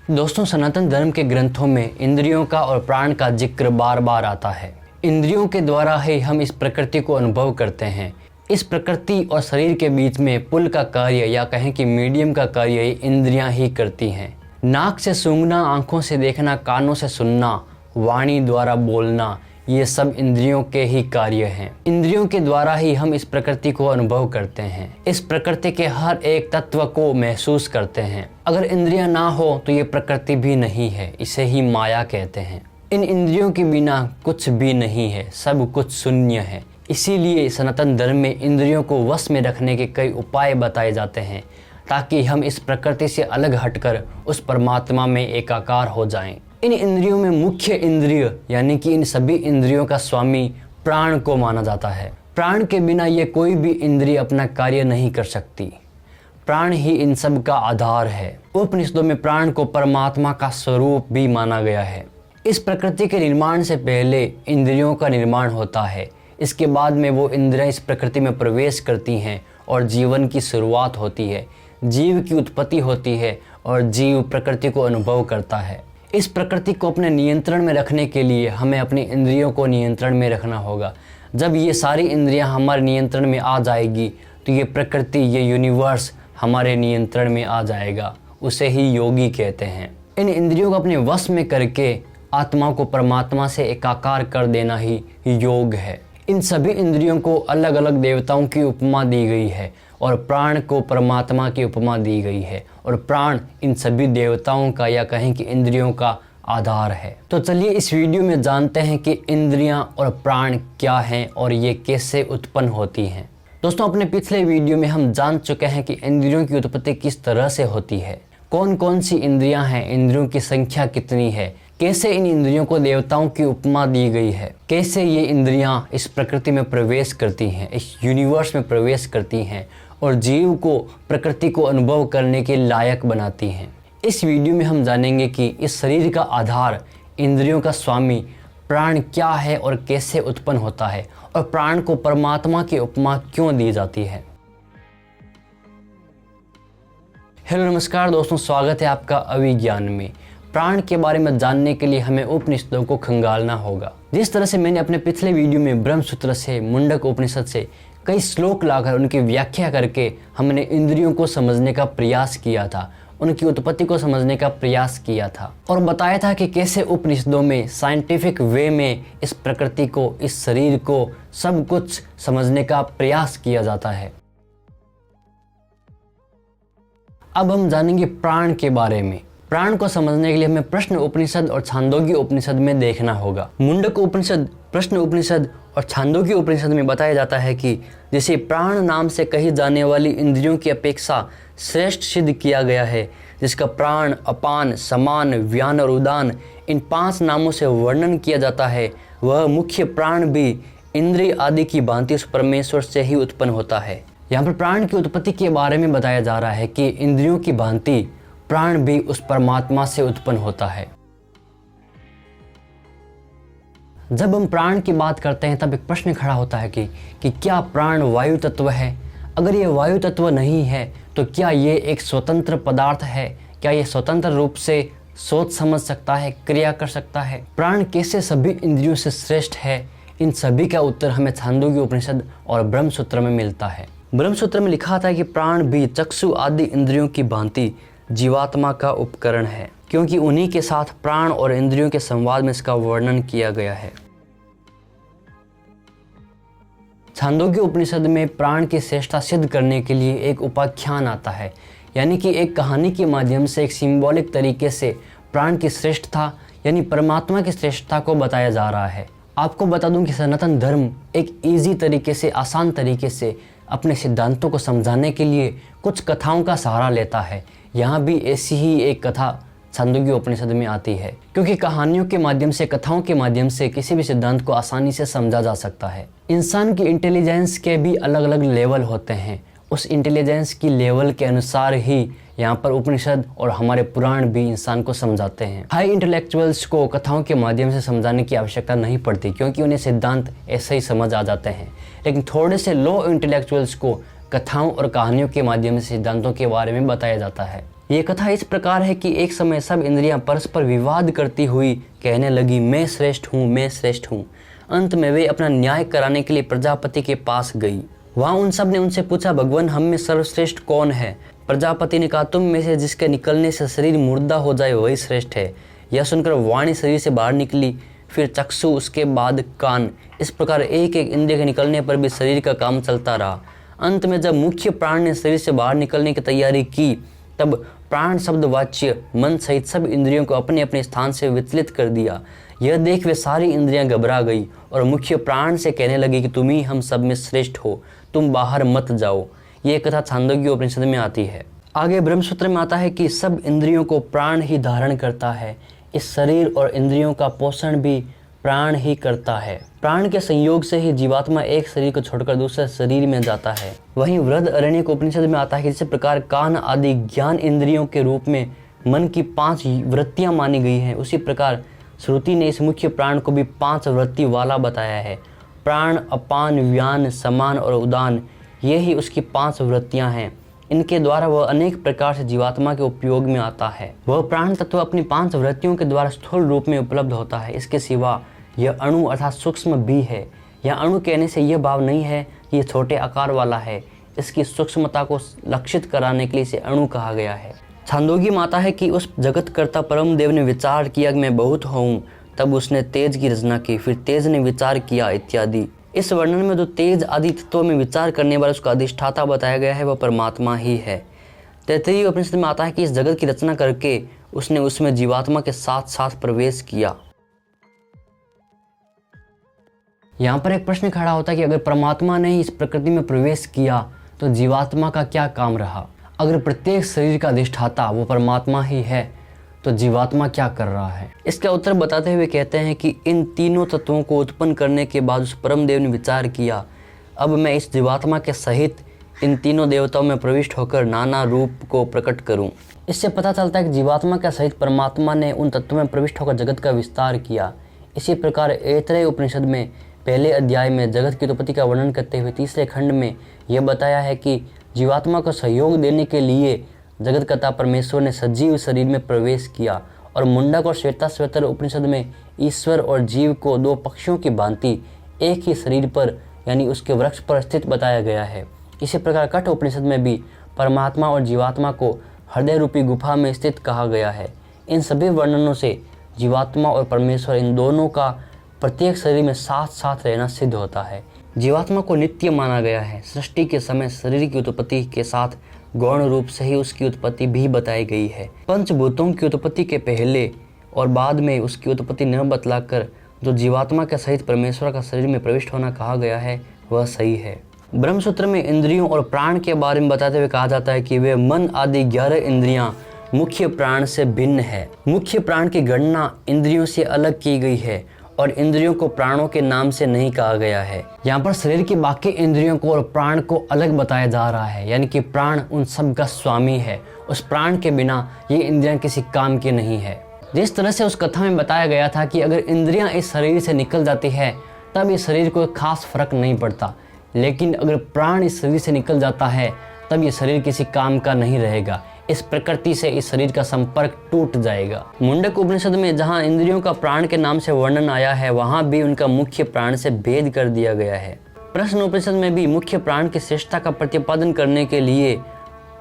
दोस्तों, सनातन धर्म के ग्रंथों में इंद्रियों का और प्राण का जिक्र बार बार आता है। इंद्रियों के द्वारा ही हम इस प्रकृति को अनुभव करते हैं। इस प्रकृति और शरीर के बीच में पुल का कार्य या कहें कि मीडियम का कार्य ये इंद्रियां ही करती हैं। नाक से सूंघना, आंखों से देखना, कानों से सुनना, वाणी द्वारा बोलना, ये सब इंद्रियों के ही कार्य हैं। इंद्रियों के द्वारा ही हम इस प्रकृति को अनुभव करते हैं, इस प्रकृति के हर एक तत्व को महसूस करते हैं। अगर इंद्रियां ना हो तो ये प्रकृति भी नहीं है, इसे ही माया कहते हैं। इन इंद्रियों के बिना कुछ भी नहीं है, सब कुछ शून्य है। इसीलिए सनातन धर्म में इंद्रियों को वश में रखने के कई उपाय बताए जाते हैं, ताकि हम इस प्रकृति से अलग हटकर उस परमात्मा में एकाकार हो जाएं। इन इंद्रियों में मुख्य इंद्रिय यानी कि इन सभी इंद्रियों का स्वामी प्राण को माना जाता है। प्राण के बिना ये कोई भी इंद्रिय अपना कार्य नहीं कर सकती। प्राण ही इन सब का आधार है। उपनिषदों में प्राण को परमात्मा का स्वरूप भी माना गया है। इस प्रकृति के निर्माण से पहले इंद्रियों का निर्माण होता है। इसके बाद में वो इंद्रियां इस प्रकृति में प्रवेश करती हैं और जीवन की शुरुआत होती है। जीव की उत्पत्ति होती है और जीव प्रकृति को अनुभव करता है। इस प्रकृति को अपने नियंत्रण में रखने के लिए हमें अपनी इंद्रियों को नियंत्रण में रखना होगा। जब ये सारी इंद्रियां हमारे नियंत्रण में आ जाएगी तो ये प्रकृति, ये यूनिवर्स हमारे नियंत्रण में आ जाएगा। उसे ही योगी कहते हैं। इन इंद्रियों को अपने वश में करके आत्मा को परमात्मा से एकाकार कर देना ही योग है। इन सभी इंद्रियों को अलग अलग देवताओं की उपमा दी गई है और प्राण को परमात्मा की उपमा दी गई है, और प्राण इन सभी देवताओं का या कहें कि इंद्रियों का आधार है। तो चलिए इस वीडियो में जानते हैं कि इंद्रियां और प्राण क्या हैं और ये कैसे उत्पन्न होती हैं। दोस्तों, अपने पिछले वीडियो में हम जान चुके हैं कि इंद्रियों की उत्पत्ति किस तरह से होती है, कौन कौन सी इंद्रियां हैं, इंद्रियों की संख्या कितनी है, कैसे इन इंद्रियों को देवताओं की उपमा दी गई है, कैसे ये इंद्रियां इस प्रकृति में प्रवेश करती हैं, इस यूनिवर्स में प्रवेश करती हैं और जीव को प्रकृति को अनुभव करने के लायक बनाती हैं। इस वीडियो में हम जानेंगे कि इस शरीर का आधार, इंद्रियों का स्वामी प्राण क्या है और कैसे उत्पन्न होता है, और प्राण को परमात्मा की उपमा क्यों दी जाती है। हेलो नमस्कार दोस्तों, स्वागत है आपका अभिज्ञान में। प्राण के बारे में जानने के लिए हमें उपनिषदों को खंगालना होगा। जिस तरह से मैंने अपने पिछले वीडियो में ब्रह्मसूत्र से, मुंडक उपनिषद से कई श्लोक लाकर उनकी व्याख्या करके हमने इंद्रियों को समझने का प्रयास किया था, उनकी उत्पत्ति को समझने का प्रयास किया था और बताया था कि कैसे उपनिषदों में साइंटिफिक वे में इस प्रकृति को, इस शरीर को, सब कुछ समझने का प्रयास किया जाता है। अब हम जानेंगे प्राण के बारे में। प्राण को समझने के लिए हमें प्रश्न उपनिषद और छांदोग्य उपनिषद में देखना होगा। मुंडक उपनिषद, प्रश्न उपनिषद और छांदोग्य उपनिषद में बताया जाता है कि जिसे प्राण नाम से कही जाने वाली इंद्रियों की अपेक्षा श्रेष्ठ सिद्ध किया गया है, जिसका प्राण, अपान, समान, व्यान और उदान इन 5 नामों से वर्णन किया जाता है, वह मुख्य प्राण भी इंद्रिय आदि की भांति उस परमेश्वर से ही उत्पन्न होता है। यहाँ पर प्राण की उत्पत्ति के बारे में बताया जा रहा है कि इंद्रियों की भांति प्राण भी उस परमात्मा से उत्पन्न होता है। जब हम प्राण की बात करते हैं तब एक प्रश्न खड़ा होता है कि क्या प्राण वायु तत्व है? अगर ये वायु तत्व नहीं है तो क्या ये एक स्वतंत्र पदार्थ है? क्या ये स्वतंत्र रूप से सोच समझ सकता है, क्रिया कर सकता है? प्राण कैसे सभी इंद्रियों से श्रेष्ठ है? इन सभी का उत्तर हमें छांदोग्य उपनिषद और ब्रह्मसूत्र में मिलता है। ब्रह्मसूत्र में लिखा था कि प्राण भी चक्षु आदि इंद्रियों की भांति जीवात्मा का उपकरण है, क्योंकि उन्हीं के साथ प्राण और इंद्रियों के संवाद में इसका वर्णन किया गया है। छांदोग्य उपनिषद में प्राण की श्रेष्ठता सिद्ध करने के लिए एक उपाख्यान आता है, यानी कि एक कहानी के माध्यम से एक सिंबॉलिक तरीके से प्राण की श्रेष्ठता यानी परमात्मा की श्रेष्ठता को बताया जा रहा है। आपको बता दूं कि सनातन धर्म एक ईजी तरीके से, आसान तरीके से अपने सिद्धांतों को समझाने के लिए कुछ कथाओं का सहारा लेता है। यहाँ भी ऐसी ही एक कथा छांदोग्य उपनिषद में आती है, क्योंकि कहानियों के माध्यम से, कथाओं के माध्यम से किसी भी सिद्धांत को आसानी से समझा जा सकता है। इंसान की इंटेलिजेंस के भी अलग अलग लेवल होते हैं। उस इंटेलिजेंस की लेवल के अनुसार ही यहाँ पर उपनिषद और हमारे पुराण भी इंसान को समझाते हैं। हाई इंटेलेक्चुअल्स को कथाओं के माध्यम से समझाने की आवश्यकता नहीं पड़ती, क्योंकि उन्हें सिद्धांत ऐसे ही समझ आ जाते हैं। लेकिन थोड़े से लो इंटेलेक्चुअल्स को कथाओं और कहानियों के माध्यम से सिद्धांतों के बारे में बताया जाता है। ये कथा इस प्रकार है कि एक समय सब इंद्रियां परस्पर विवाद करती हुई कहने लगी, मैं श्रेष्ठ हूँ, मैं श्रेष्ठ हूँ। अंत में वे अपना न्याय कराने के लिए प्रजापति के पास गई। वहाँ उन सब ने उनसे पूछा, भगवान हम में सर्वश्रेष्ठ कौन है? प्रजापति ने कहा, तुम में से जिसके निकलने से शरीर मुर्दा हो जाए वही श्रेष्ठ है। यह सुनकर वाणी शरीर से बाहर निकली, फिर चक्षु, उसके बाद कान। इस प्रकार एक एक इंद्रिय के निकलने पर भी शरीर का काम चलता रहा। अंत में जब मुख्य प्राण ने शरीर से बाहर निकलने की तैयारी की, तब प्राण शब्द वाच्य मन सहित सब इंद्रियों को अपने अपने स्थान से विचलित कर दिया। यह देख वे सारी इंद्रियां घबरा गई और मुख्य प्राण से कहने लगी कि तुम ही हम सब में श्रेष्ठ हो, तुम बाहर मत जाओ। ये कथा छांदोग्य उपनिषद में आती है। आगे ब्रह्मसूत्र में आता है कि सब इंद्रियों को प्राण ही धारण करता है। इस शरीर और इंद्रियों का पोषण भी प्राण ही करता है। प्राण के संयोग से ही जीवात्मा एक शरीर को छोड़कर दूसरे शरीर में जाता है। वहीं बृहदारण्यक उपनिषद में आता है कि इसी प्रकार कान आदि ज्ञान इंद्रियों के रूप में मन की 5 वृत्तियां मानी गई हैं, उसी प्रकार श्रुति ने इस मुख्य प्राण को भी 5 वृत्ति वाला बताया है। प्राण, अपान, व्यान, समान और उदान, ये ही उसकी 5 वृत्तियां हैं। इनके द्वारा वह अनेक प्रकार से जीवात्मा के उपयोग में आता है। वह प्राण तत्व अपनी 5 वृत्तियों के द्वारा स्थूल रूप में उपलब्ध होता है। इसके सिवा यह अणु अर्थात सूक्ष्म भी है। यह अणु कहने से यह भाव नहीं है कि यह छोटे आकार वाला है। इसकी सूक्ष्मता को लक्षित कराने के लिए इसे अणु कहा गया है। छांदोग्य में आता है कि उस जगतकर्ता परम देव ने विचार किया कि मैं बहुत हूँ, तब उसने तेज की रचना की, फिर तेज ने विचार किया इत्यादि। इस वर्णन में जो तेज आदि तत्वों में विचार करने वाला उसका अधिष्ठाता बताया गया है वह परमात्मा ही है। तैत्तिरीय उपनिषद में आता है कि इस जगत की रचना करके उसने उसमें जीवात्मा के साथ साथ प्रवेश किया। यहाँ पर एक प्रश्न खड़ा होता है कि अगर परमात्मा ने इस प्रकृति में प्रवेश किया तो जीवात्मा का क्या काम रहा? अगर प्रत्येक शरीर का अधिष्ठाता वो परमात्मा ही है तो जीवात्मा क्या कर रहा है? इसका उत्तर बताते हुए कहते हैं कि इन तीनों तत्वों को उत्पन्न करने के बाद उस परम देव ने विचार किया, अब मैं इस जीवात्मा के सहित इन तीनों देवताओं में प्रविष्ट होकर नाना रूप को प्रकट करूं। इससे पता चलता है कि जीवात्मा के सहित परमात्मा ने उन तत्वों में प्रविष्ट होकर जगत का विस्तार किया। इसी प्रकार ऐतरेय उपनिषद में पहले अध्याय में जगत की उत्पत्ति का वर्णन करते हुए तीसरे खंड में यह बताया है कि जीवात्मा को सहयोग देने के लिए जगतकर्ता परमेश्वर ने सजीव शरीर में प्रवेश किया और मुंडक और श्वेताश्वतर उपनिषद में ईश्वर और जीव को 2 पक्षियों की भांति एक ही शरीर पर यानी उसके वृक्ष पर स्थित बताया गया है। इसी प्रकार कठ उपनिषद में भी परमात्मा और जीवात्मा को हृदय रूपी गुफा में स्थित कहा गया है। इन सभी वर्णनों से जीवात्मा और परमेश्वर इन दोनों का प्रत्येक शरीर में साथ साथ रहना सिद्ध होता है। जीवात्मा को नित्य माना गया है। सृष्टि के समय शरीर की उत्पत्ति के साथ गौण रूप से ही उसकी उत्पत्ति भी बताई गई है। पंचभूतों की उत्पत्ति के पहले और बाद में उसकी उत्पत्ति न बतलाकर जो जीवात्मा के सहित परमेश्वर का शरीर में प्रविष्ट होना कहा गया है वह सही है। ब्रह्मसूत्र में इंद्रियों और प्राण के बारे में बताते हुए कहा जाता है कि वे मन आदि 11 इंद्रियां मुख्य प्राण से भिन्न है। मुख्य प्राण की गणना इंद्रियों से अलग की गई है और इंद्रियों को प्राणों के नाम से नहीं कहा गया है। यहाँ पर शरीर की बाकी इंद्रियों को और प्राण को अलग बताया जा रहा है, यानी कि प्राण उन सब का स्वामी है। उस प्राण के बिना ये इंद्रियां किसी काम की नहीं है। जिस तरह से उस कथा में बताया गया था कि अगर इंद्रियां इस शरीर से निकल जाती है तब इस शरीर को खास फर्क नहीं पड़ता, लेकिन अगर प्राण इस शरीर से निकल जाता है तब ये शरीर किसी काम का नहीं रहेगा। इस प्रकृति से इस शरीर का संपर्क टूट जाएगा। मुंडक उपनिषद में जहाँ इंद्रियों का प्राण के नाम से वर्णन आया है वहाँ भी उनका मुख्य प्राण से भेद कर दिया गया है। प्रश्न उपनिषद में भी मुख्य प्राण की श्रेष्ठता का प्रतिपादन करने के लिए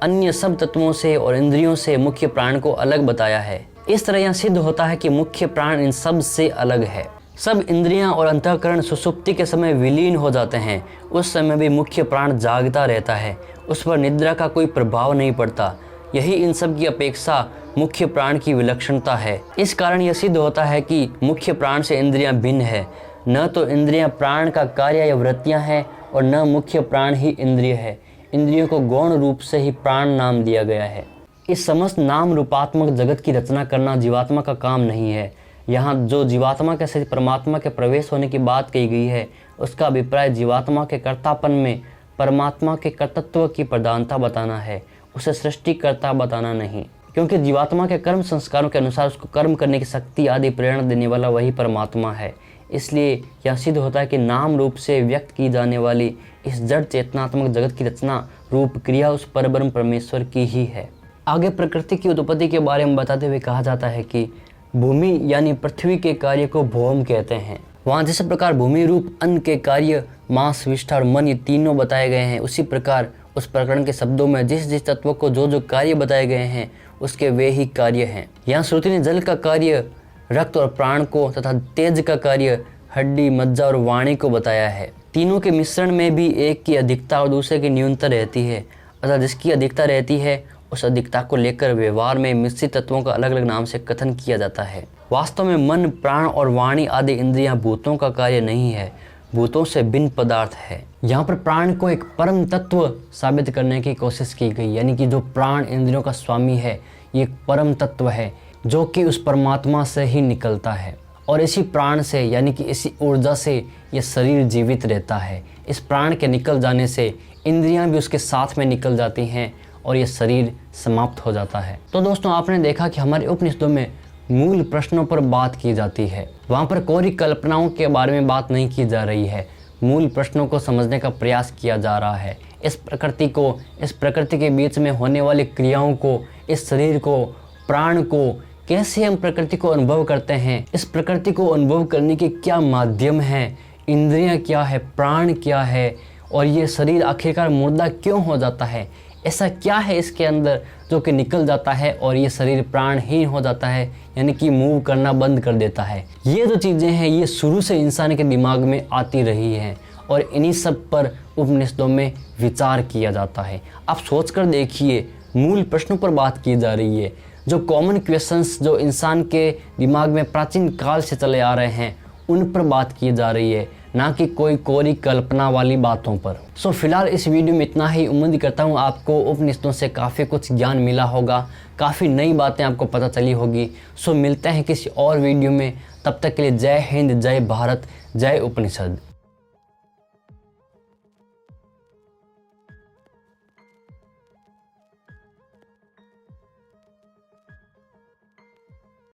अन्य सब तत्वों से और इंद्रियों से मुख्य प्राण को अलग बताया है। इस तरह यह सिद्ध होता है कि मुख्य प्राण इन सब से अलग है। सब इंद्रियां और अंतःकरण सुसुप्ति के समय विलीन हो जाते हैं। उस समय भी मुख्य प्राण जागता रहता है, उस पर निद्रा का कोई प्रभाव नहीं पड़ता। यही इन सब की अपेक्षा मुख्य प्राण की विलक्षणता है। इस कारण यह सिद्ध होता है कि मुख्य प्राण से इंद्रियां भिन्न है। न तो इंद्रियां प्राण का कार्य या वृत्तियां हैं और न मुख्य प्राण ही इंद्रिय है। इंद्रियों को गौण रूप से ही प्राण नाम दिया गया है। इस समस्त नाम रूपात्मक जगत की रचना करना जीवात्मा का काम नहीं है। यहाँ जो जीवात्मा के सहित परमात्मा के प्रवेश होने की बात कही गई है उसका अभिप्राय जीवात्मा के कर्तापन में परमात्मा के कर्तृत्व की प्रधानता बताना है, उसे सृष्टिकर्ता बताना नहीं। क्योंकि जीवात्मा के कर्म संस्कारों के अनुसार उसको कर्म करने की शक्ति आदि प्रेरणा देने वाला वही परमात्मा है। इसलिए यह सिद्ध होता है कि नाम रूप से व्यक्त की जाने वाली इस जड़ चेतनात्मक जगत की रचना रूप क्रिया उस परब्रह्म परमेश्वर की ही है। आगे प्रकृति की उत्पत्ति के बारे में बताते हुए कहा जाता है कि भूमि यानी पृथ्वी के कार्य को भौम कहते हैं। वहाँ जिस प्रकार भूमि रूप अन्न के कार्य मांस, विष्ठा और मन ये तीनों बताए गए हैं, उसी प्रकार उस प्रकरण के शब्दों में जिस जिस तत्व को जो जो कार्य बताए गए हैं उसके वे ही कार्य हैं। यहाँ श्रुति ने जल का कार्य रक्त और प्राण को तथा तेज का कार्य हड्डी, मज्जा और वाणी को बताया है। तीनों के मिश्रण में भी एक की अधिकता और दूसरे की न्यूनता रहती है, अतः जिसकी अधिकता रहती है उस अधिकता को लेकर व्यवहार में मिश्रित तत्वों का अलग अलग नाम से कथन किया जाता है। वास्तव में मन, प्राण और वाणी आदि इंद्रियां भूतों का कार्य नहीं है, भूतों से भिन्न पदार्थ है। यहाँ पर प्राण को एक परम तत्व साबित करने की कोशिश की गई, यानी कि जो प्राण इंद्रियों का स्वामी है ये एक परम तत्व है जो कि उस परमात्मा से ही निकलता है और इसी प्राण से यानी कि इसी ऊर्जा से ये शरीर जीवित रहता है। इस प्राण के निकल जाने से इंद्रियां भी उसके साथ में निकल जाती हैं और ये शरीर समाप्त हो जाता है। तो दोस्तों, आपने देखा कि हमारे उपनिषदों में मूल प्रश्नों पर बात की जाती है, वहाँ पर कोरी कल्पनाओं के बारे में बात नहीं की जा रही है, मूल प्रश्नों को समझने का प्रयास किया जा रहा है। इस प्रकृति के बीच में होने वाली क्रियाओं को, इस शरीर को, प्राण को, कैसे हम प्रकृति को अनुभव करते हैं, इस प्रकृति को अनुभव करने के क्या माध्यम हैं, इंद्रियां क्या है, प्राण क्या है और ये शरीर आखिरकार मुर्दा क्यों हो जाता है, ऐसा क्या है इसके अंदर जो कि निकल जाता है और ये शरीर प्राणहीन हो जाता है, यानी कि मूव करना बंद कर देता है। ये जो चीज़ें हैं ये शुरू से इंसान के दिमाग में आती रही हैं और इन्हीं सब पर उपनिषदों में विचार किया जाता है। आप सोच कर देखिए, मूल प्रश्नों पर बात की जा रही है, जो कॉमन क्वेश्चंस जो इंसान के दिमाग में प्राचीन काल से चले आ रहे हैं उन पर बात की जा रही है, ना कि कोई कोरी कल्पना वाली बातों पर। सो फिलहाल इस वीडियो में इतना ही। उम्मीद करता हूँ आपको उपनिषदों से काफ़ी कुछ ज्ञान मिला होगा, काफ़ी नई बातें आपको पता चली होगी। सो मिलते हैं किसी और वीडियो में, तब तक के लिए जय हिंद, जय भारत, जय उपनिषद।